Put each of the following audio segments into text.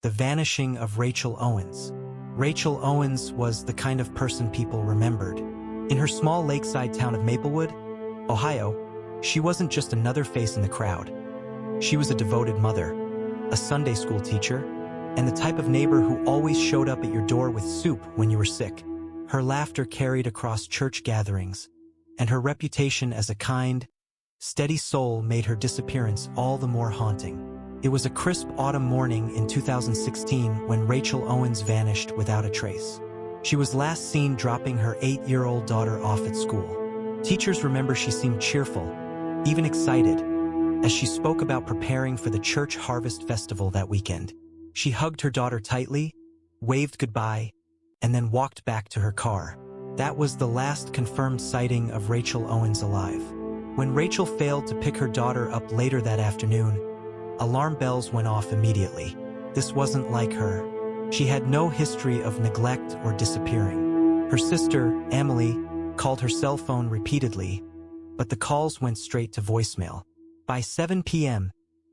The Vanishing of Rachel Owens. Rachel Owens was the kind of person people remembered. In her small lakeside town of Maplewood, Ohio, she wasn't just another face in the crowd. She was a devoted mother, a Sunday school teacher, and the type of neighbor who always showed up at your door with soup when you were sick. Her laughter carried across church gatherings, and her reputation as a kind, steady soul made her disappearance all the more haunting. It was a crisp autumn morning in 2016 when Rachel Owens vanished without a trace. She was last seen dropping her 8-year-old daughter off at school. Teachers remember she seemed cheerful, even excited, as she spoke about preparing for the church harvest festival that weekend. She hugged her daughter tightly, waved goodbye, and then walked back to her car. That was the last confirmed sighting of Rachel Owens alive. When Rachel failed to pick her daughter up later that afternoon, alarm bells went off immediately. This wasn't like her. She had no history of neglect or disappearing. Her sister, Emily, called her cell phone repeatedly, but the calls went straight to voicemail. By 7 p.m.,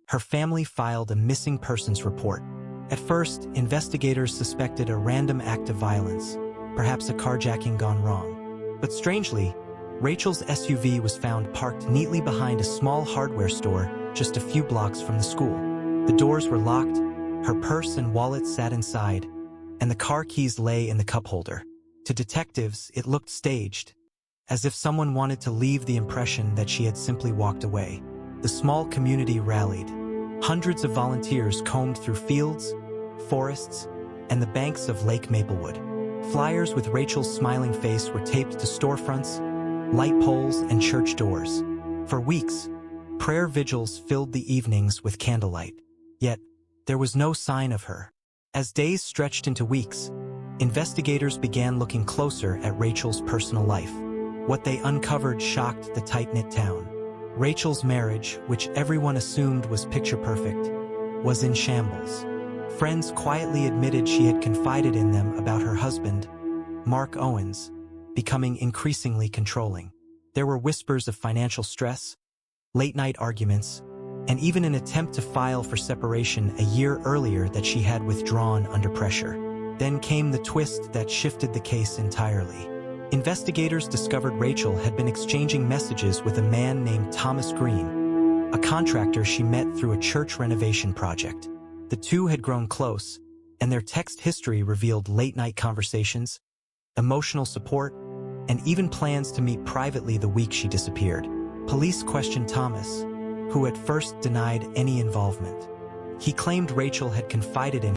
her family filed a missing persons report. At first, investigators suspected a random act of violence, perhaps a carjacking gone wrong. But strangely, Rachel's SUV was found parked neatly behind a small hardware store just a few blocks from the school. The doors were locked, her purse and wallet sat inside, and the car keys lay in the cup holder. To detectives, it looked staged, as if someone wanted to leave the impression that she had simply walked away. The small community rallied. Hundreds of volunteers combed through fields, forests, and the banks of Lake Maplewood. Flyers with Rachel's smiling face were taped to storefronts, light poles, and church doors. For weeks, prayer vigils filled the evenings with candlelight. Yet, there was no sign of her. As days stretched into weeks, investigators began looking closer at Rachel's personal life. What they uncovered shocked the tight-knit town. Rachel's marriage, which everyone assumed was picture-perfect, was in shambles. Friends quietly admitted she had confided in them about her husband, Mark Owens, becoming increasingly controlling. There were whispers of financial stress, late-night arguments, and even an attempt to file for separation a year earlier that she had withdrawn under pressure. Then came the twist that shifted the case entirely. Investigators discovered Rachel had been exchanging messages with a man named Thomas Green, a contractor she met through a church renovation project. The two had grown close, and their text history revealed late-night conversations, emotional support, and even plans to meet privately the week she disappeared. Police questioned Thomas, who at first denied any involvement. He claimed Rachel had confided in